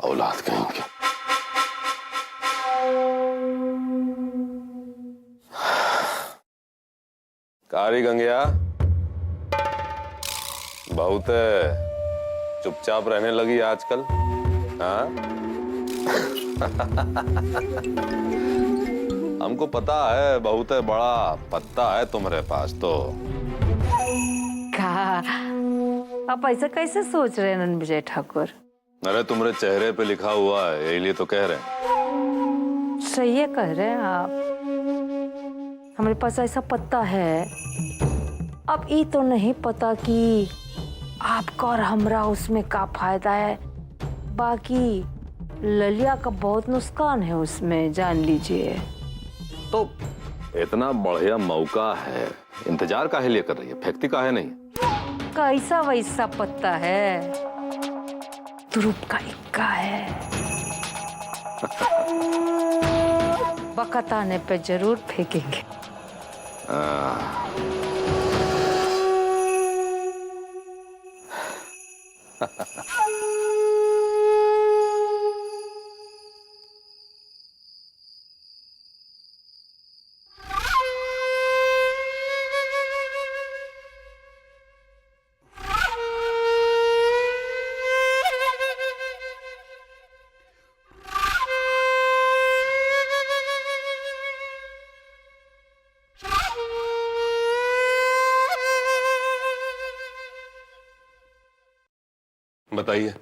औलाद कहीं के। कारी गंगिया, बहुत चुपचाप रहने लगी आजकल, हाँ? हमको पता है बहुत बड़ा पत्ता है तुम्हारे पास तो। आप ऐसा कैसे सोच रहे हैं नंद विजय ठाकुर? अरे तुम्हारे चेहरे पे लिखा हुआ है, यही लिए तो कह रहे हैं। सही है कह रहे हैं आप, हमारे पास ऐसा पत्ता है। अब ये तो नहीं पता कि आपका और हमरा उसमें का फायदा है, बाकी ललिया का बहुत नुकसान है उसमें, जान लीजिए। तो इतना बढ़िया मौका है, इंतजार काहे लिए कर रही है, फेंकती काहे नहीं? कैसा वैसा पत्ता है, तुरुप का इक्का है। वक्त आने पे जरूर फेंकेंगे। बताइए।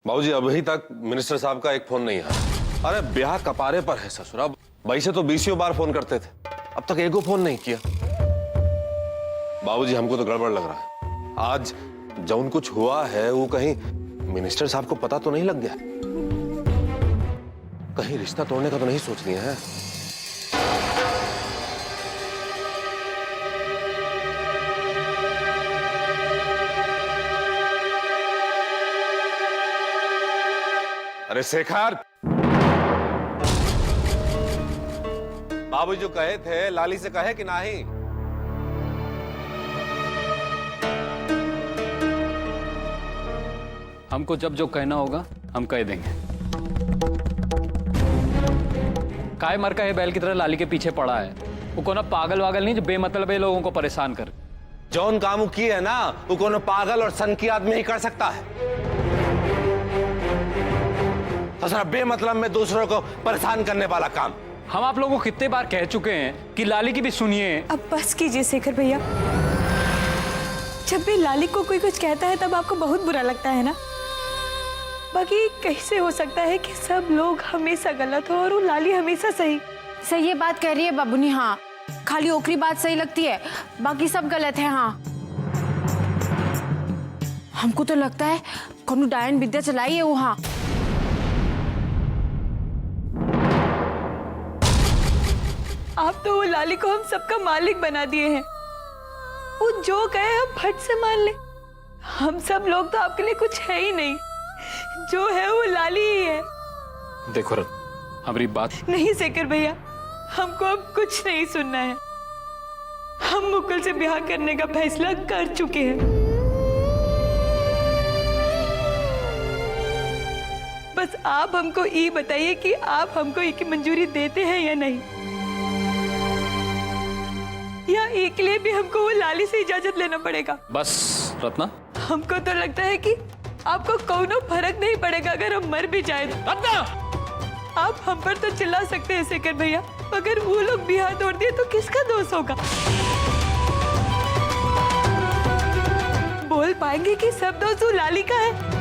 बाबूजी अभी तक मिनिस्टर साहब का एक फोन नहीं है। अरे ब्याह कपारे पर है ससुरा, वैसे तो 20 बार फोन करते थे, अब तक एगो फोन नहीं किया। बाबूजी हमको तो गड़बड़ लग रहा है, आज जौन कुछ हुआ है वो कहीं मिनिस्टर साहब को पता तो नहीं लग गया? कहीं रिश्ता तोड़ने का तो नहीं सोच लिया है? अरे शेखर, बाबू जो कहे थे लाली से कहे कि नहीं? हमको जब जो कहना होगा हम कह देंगे। काय मर का है बैल की तरह लाली के पीछे पड़ा है, वो कोनो पागल वागल नहीं जो बेमतलब लोगों को परेशान कर। जौन काम की है ना वो कोनो पागल और सनकी आदमी ही कर सकता है। बेमतलब में दूसरों को परेशान करने वाला काम। हम आप लोगों को कितने बार कह चुके हैं कि लाली की भी सुनिए। अब बस कीजिए शेखर भैया, जब भी लाली को कोई कुछ कहता है तब आपको बहुत बुरा लगता है ना। बाकी कैसे हो सकता है कि सब लोग हमेशा गलत हो और वो लाली हमेशा सही? सही ये बात कह रही है बाबूनी। हाँ, खाली ओखरी बात सही लगती है, बाकी सब गलत है। हाँ, हमको तो लगता है कौन डायन विद्या चलाई है वहाँ। आप तो वो लाली को हम सबका मालिक बना दिए हैं, वो जो कहे हम फट से मान ले। हम सब लोग तो आपके लिए कुछ है ही नहीं, जो है वो लाली ही है। देखो रत, हमारी बात नहीं शेखर भैया, हमको अब कुछ नहीं सुनना है। हम मुकुल से ब्याह करने का फैसला कर चुके हैं। बस आप हमको ये बताइए कि आप हमको ये मंजूरी देते हैं या नहीं, या एक लिए भी हमको वो लाली से इजाजत लेना पड़ेगा? बस रत्ना, हमको तो लगता है कि आपको कोनो फर्क नहीं पड़ेगा अगर हम मर भी जाए। रत्ना, आप हम पर तो चिल्ला सकते हैं शेखर भैया, अगर वो लोग ब्याह तोड़ दिए तो किसका दोष होगा? बोल पाएंगे कि सब दोष वो लाली का है?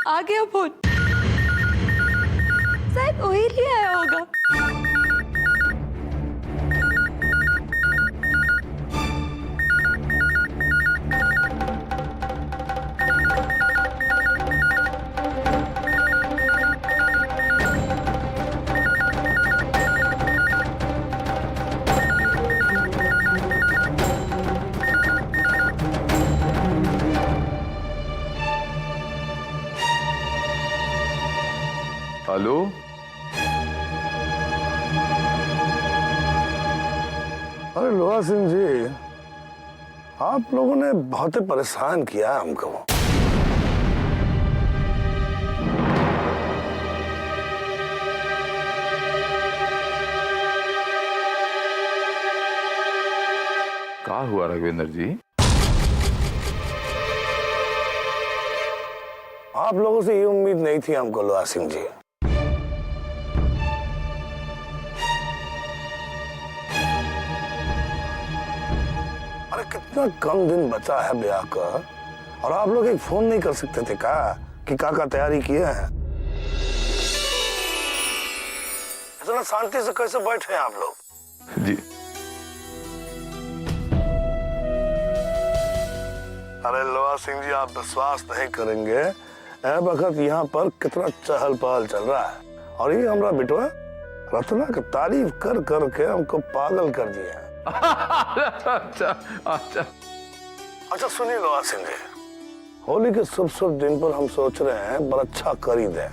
आ गया फोन, शायद वही ले आया होगा। हेलो, अरे लोहा सिंह जी, आप लोगों ने बहुत ही परेशान किया हमको। क्या हुआ राघवेंद्र जी? आप लोगों से ये उम्मीद नहीं थी हमको लोहा सिंह जी। अरे कितना कम दिन बचा है ब्याह का, और आप लोग एक फोन नहीं कर सकते थे क्या कि काका तैयारी किए हैं? इतना शांति से कैसे बैठे हैं आप लोग? जी अरे लोहा सिंह जी, आप विश्वास नहीं करेंगे, ए वक्त यहाँ पर कितना चहल पहल चल रहा है, और ये हमारा बिटवा रत्ना की तारीफ कर कर के हमको पागल कर दिया है। अच्छा अच्छा अच्छा सुनिए लोहा सिंह जी, होली के शुभ शुभ दिन पर हम सोच रहे हैं बरच्छा कर ही दें,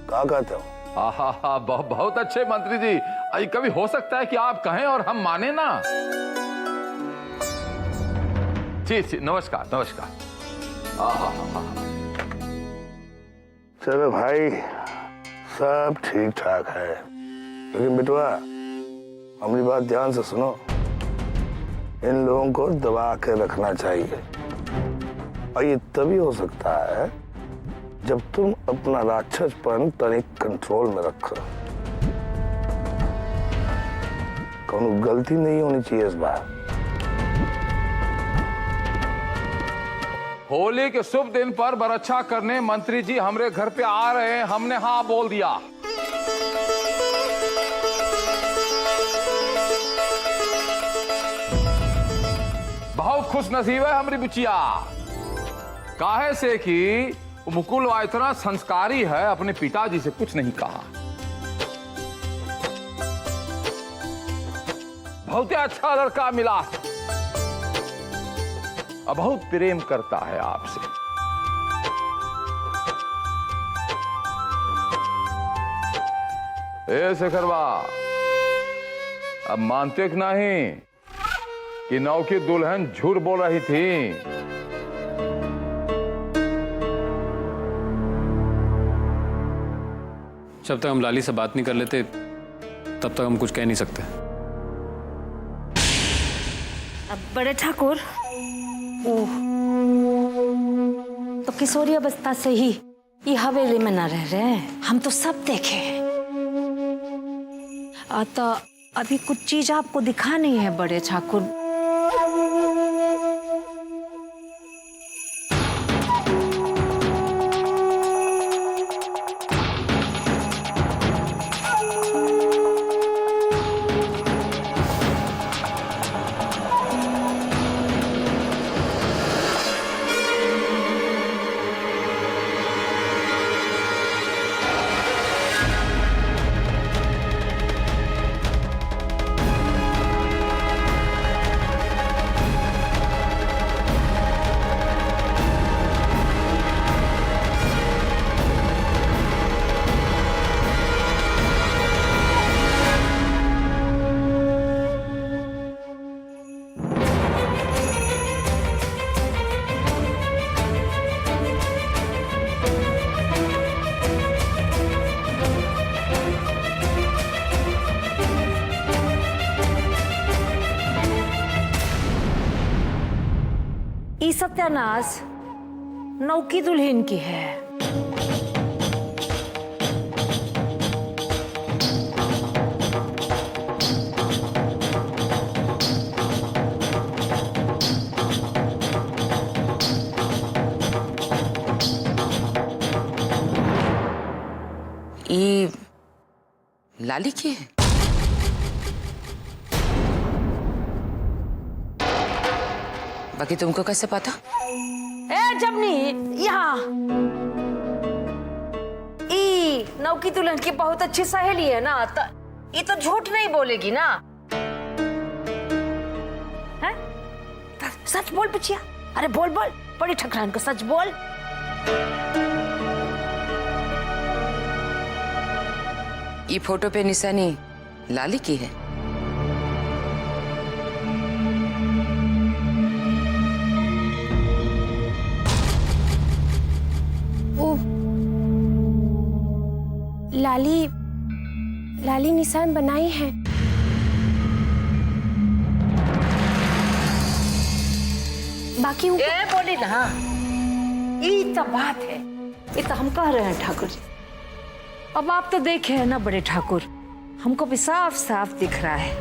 क्या कहते हो? आहा, बहुत अच्छे मंत्री जी। अरे कभी हो सकता है कि आप कहें और हम माने ना। जी जी, नमस्कार नमस्कार। आहा, चलो भाई, सब ठीक ठाक है, लेकिन बिटवा हमारी बात ध्यान से सुनो, इन लोगों को दबा के रखना चाहिए, और ये तभी हो सकता है जब तुम अपना राक्षसपन तनिक कंट्रोल में रखो। कौन गलती नहीं होनी चाहिए इस बार। होली के शुभ दिन पर बरच्छा करने मंत्री जी हमारे घर पे आ रहे हैं, हमने हाँ बोल दिया। बहुत खुश नसीब है हमारी बुचिया, काहे से कि मुकुल इतना संस्कारी है, अपने पिताजी से कुछ नहीं कहा। बहुत ही अच्छा लड़का मिला, अब बहुत प्रेम करता है आपसे। ए शेखरवा, अब मानते कि नहीं कि नौ की दुल्हन झूठ बोल रही थी? जब तक हम लाली से बात नहीं कर लेते तब तक हम कुछ कह नहीं सकते। अब बड़े ठाकुर, ओह, तो किशोरी अवस्था से ही ये हवेली में न रह रहे हैं, हम तो सब देखे हैं। तो अभी कुछ चीज आपको दिखानी है बड़े ठाकुर। ई सत्यानाश नौकी दुल्हन की है। ये लाली की है? बाकी तुमको कैसे पता? ए जबनी, यहाँ ई नौकी दुल्हन की बहुत अच्छी सहेली है ना, तो ये तो झूठ नहीं बोलेगी ना, है? सच बोल पुछिया, अरे बोल बोल, बड़ी ठकरान को सच बोल। ये फोटो पे निशानी लाली की है। ओ, लाली निशान बनाई है। बाकी बोली ना, ये तो बात है, ये तो हम कह रहे हैं ठाकुर जी। अब आप तो देखे हैं ना बड़े ठाकुर, हमको भी साफ साफ दिख रहा है।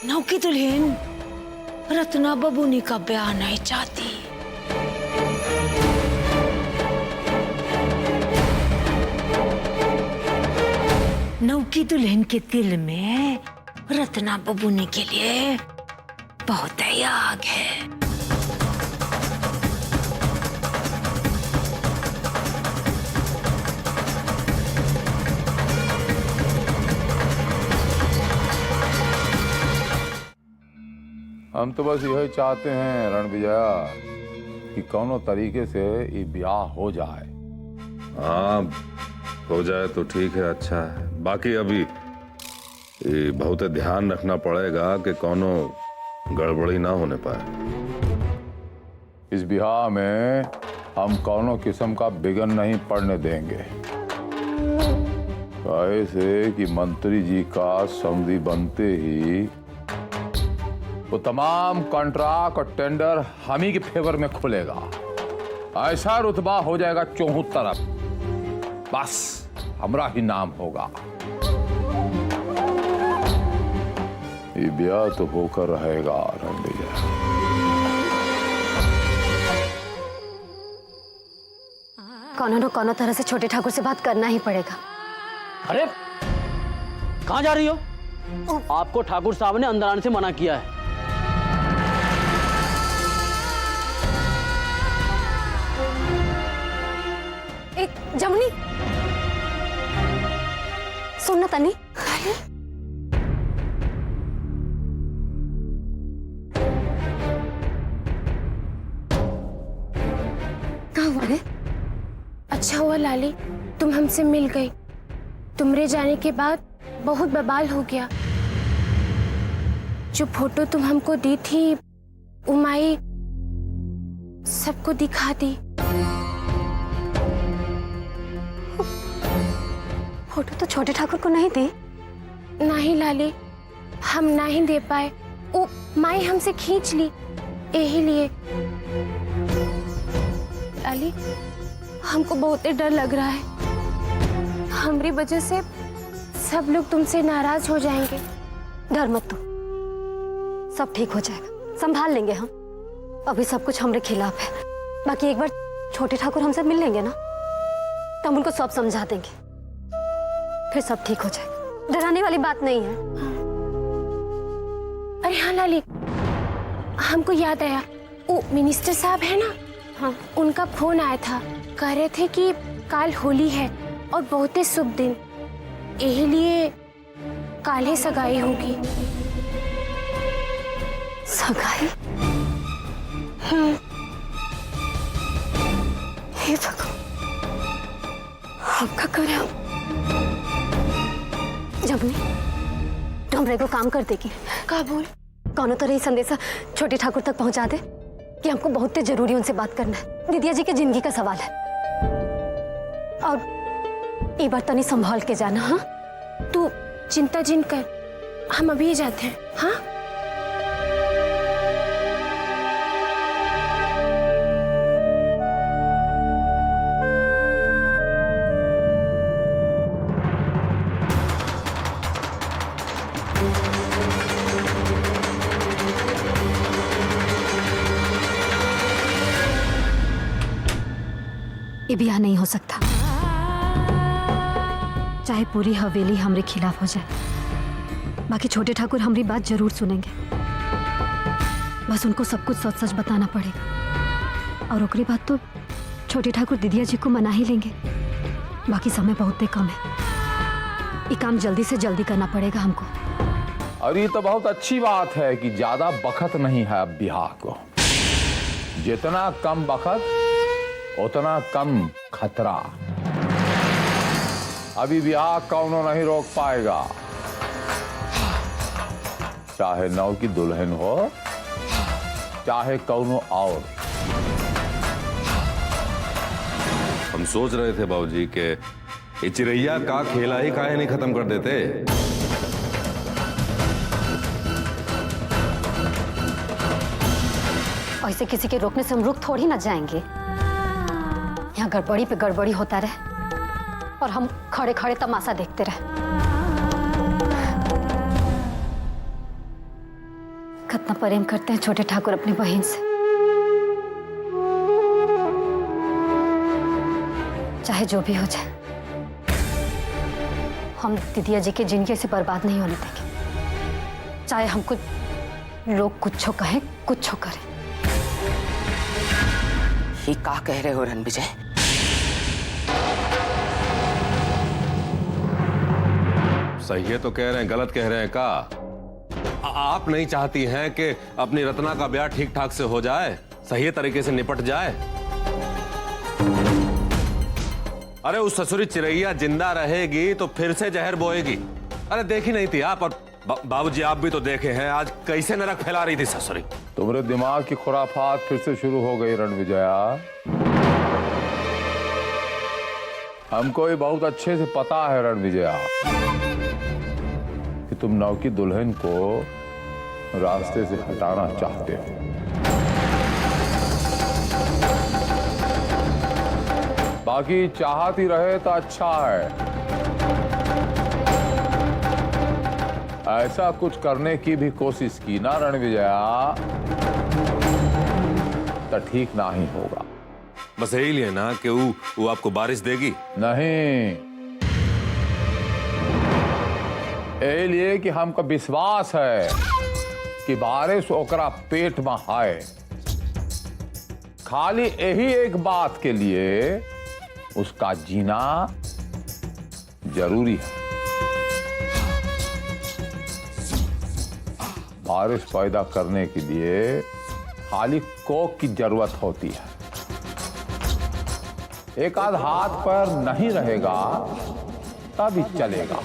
नौकी दुल्हन रत्ना बबूनी का ब्याह नहीं चाहती। नौकी दुल्हन के दिल में रत्ना बबूनी के लिए बहुत याग है। हम तो बस यही चाहते हैं रणविजया कि कोनो तरीके से ये ब्याह हो जाए। हाँ, हो जाए तो ठीक है, अच्छा है। बाकी अभी ये बहुत ध्यान रखना पड़ेगा कि कोनो गड़बड़ी ना होने पाए। इस ब्याह में हम कोनो किस्म का बिगन नहीं पड़ने देंगे। ऐसे कि मंत्री जी का समधी बनते ही वो तमाम कॉन्ट्रैक्ट और टेंडर हम ही के फेवर में खुलेगा। ऐसा रुतबा हो जाएगा चौहू तरफ, बस हमरा ही नाम होगा। ये ब्याह तो होकर रहेगा रणविजय। कोनो न कोनो तरह से छोटे ठाकुर से बात करना ही पड़ेगा। अरे कहाँ जा रही हो? आपको ठाकुर साहब ने अंदर आने से मना किया है। जमुनी सुनना तनी। कहाँ हुआ रे? अच्छा हुआ लाली तुम हमसे मिल गई। तुमरे जाने के बाद बहुत बवाल हो गया। जो फोटो तुम हमको दी थी उमाई सबको दिखा दी। फोटो तो छोटे ठाकुर को नहीं दी। नहीं लाली, हम नहीं दे पाए। वो माई हमसे खींच ली, यही लिए। लाली हमको बहुत ही डर लग रहा है। हमारी वजह से सब लोग तुमसे नाराज हो जाएंगे। डर मत तू, सब ठीक हो जाएगा, संभाल लेंगे हम। अभी सब कुछ हमारे खिलाफ है। बाकी एक बार छोटे ठाकुर हमसे मिल लेंगे ना, तो हम उनको सब समझा देंगे, फिर सब ठीक हो जाएगा। डराने वाली बात नहीं है। अरे हाँ लाली, हमको याद आया, वो मिनिस्टर साहब है ना, हाँ उनका फोन आया था। कह रहे थे कि काल होली है और बहुत ही शुभ दिन, यही लिए काल ही सगाई होगी। सगाई? हे भगवान, आपका करे। जमुनी तुम रे को काम कर देगी। का बोल? कौन तो रही संदेशा छोटे ठाकुर तक पहुंचा दे कि हमको बहुत जरूरी उनसे बात करना है। दीदिया जी के जिंदगी का सवाल है। और एक बार तनी संभाल के जाना। हाँ तू चिंता जिन कर, हम अभी जाते हैं। हाँ ये ब्याह नहीं हो सकता, चाहे पूरी हवेली हमरे खिलाफ हो जाए। बाकी छोटे ठाकुर हमारी बात जरूर सुनेंगे। बस उनको सब कुछ सच सच बताना पड़ेगा। और ओकरी बात तो छोटे ठाकुर दीदिया जी को मना ही लेंगे। बाकी समय बहुत ही कम है, ये काम जल्दी से जल्दी करना पड़ेगा हमको। और ये तो बहुत अच्छी बात है कि ज्यादा बखत नहीं है अब ब्याह को। जितना कम बखत उतना कम खतरा। अभी ब्याह कौनो नहीं रोक पाएगा, चाहे नौ की दुल्हन हो चाहे कौनो और। हम सोच रहे थे बाबूजी कि ये चिरैया का खेला ही काहे नहीं खत्म कर देते। ऐसे किसी के रोकने से हम रुक थोड़ी ना जाएंगे। यहाँ गड़बड़ी पे गड़बड़ी होता रहे और हम खड़े खड़े तमाशा देखते रहे। कितना प्रेम करते हैं छोटे ठाकुर अपनी बहन से। चाहे जो भी हो जाए, हम दीदिया जी की जिंदगी से बर्बाद नहीं होने देंगे। चाहे हमको लोग कुछ कहें कुछ करें। ये क्या कह रहे हो रणविजय? सही है तो कह रहे हैं, गलत कह रहे हैं का? आप नहीं चाहती हैं कि अपनी रत्ना का ब्याह ठीक ठाक से हो जाए, सही तरीके से निपट जाए? अरे उस ससुरी चिरैया जिंदा रहेगी तो फिर से जहर बोएगी। अरे देखी नहीं थी आप? और बाबूजी आप भी तो देखे हैं आज कैसे नरक फैला रही थी ससुरी। तुम्हारे दिमाग की खुराफात फिर से शुरू हो गई रणविजया। हमको भी बहुत अच्छे से पता है रणविजया कि तुम नौ की दुल्हन को रास्ते से हटाना चाहते हो। बाकी चाहत ही रहे तो अच्छा है। ऐसा कुछ करने की भी कोशिश की ना रणविजया तो ठीक ना ही होगा। बस यही लिए ना कि वो आपको बारिश देगी? नहीं, यही लिए कि हमको विश्वास है कि बारिश ओकरा पेट में है। खाली यही एक बात के लिए उसका जीना जरूरी है। बारिश पैदा करने के लिए खाली कोक की जरूरत होती है। एक आध हाथ पर नहीं रहेगा तभी चलेगा।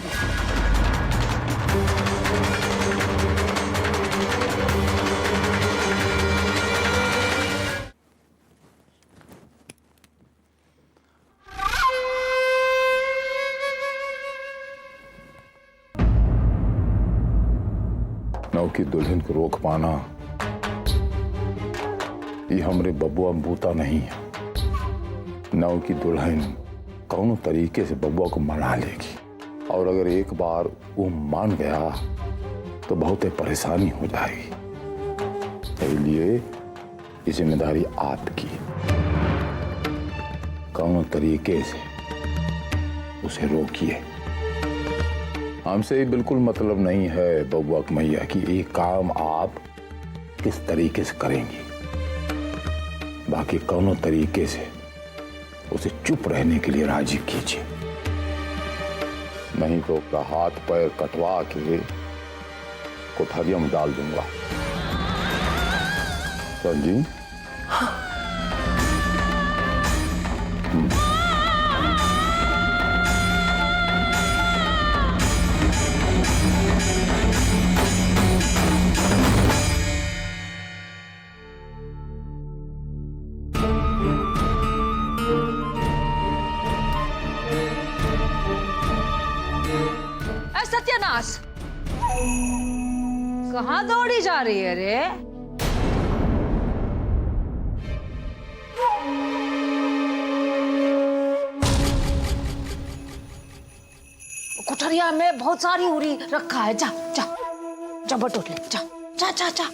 नौ की दुल्हन को रोक पाना ये हमरे बबुआ बूता नहीं है। नौ की दुल्हन कौनो तरीके से बबुआ को मना लेगी, और अगर एक बार वो मान गया तो बहुत परेशानी हो जाएगी। इसलिए ये जिम्मेदारी आपकी। कौनो तरीके से उसे रोकिए। हमसे ये बिल्कुल मतलब नहीं है बबुआ मैया कि ये काम आप किस तरीके से करेंगी। बाकी कौनो तरीके से उसे चुप रहने के लिए राजी कीजिए, नहीं तो उसका हाथ पैर कटवा के कोठरिया में डाल दूंगा। जी सत्यानाश, कहाँ दौड़ी जा रही है रे? कुठरिया में बहुत सारी उरी रखा है। जा जा जा बटोर ले। जा जा जा जा।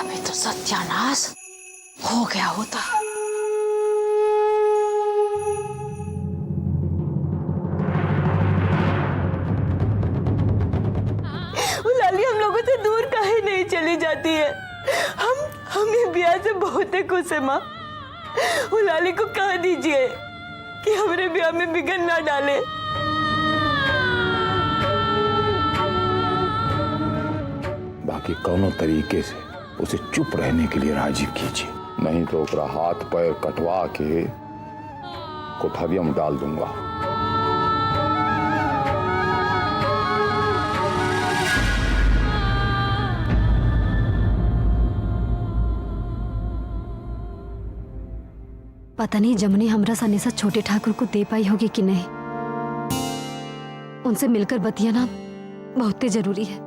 अभी तो सत्यानाश हो गया होता। हम लोगों से दूर काहे नहीं चली जाती है? हम ये ब्याह से बहुत खुश है माँ। वो लाली को कह दीजिए कि हमारे ब्याह में बिगड़ ना डाले। बाकी कौनो तरीके से उसे चुप रहने के लिए राजी कीजिए, नहीं तो उसका हाथ पैर कटवा के कोठरिया में डाल दूंगा। पता नहीं जमुनी हमरा सनेसा छोटे ठाकुर को दे पाई होगी कि नहीं। उनसे मिलकर बतियाना बहुत जरूरी है।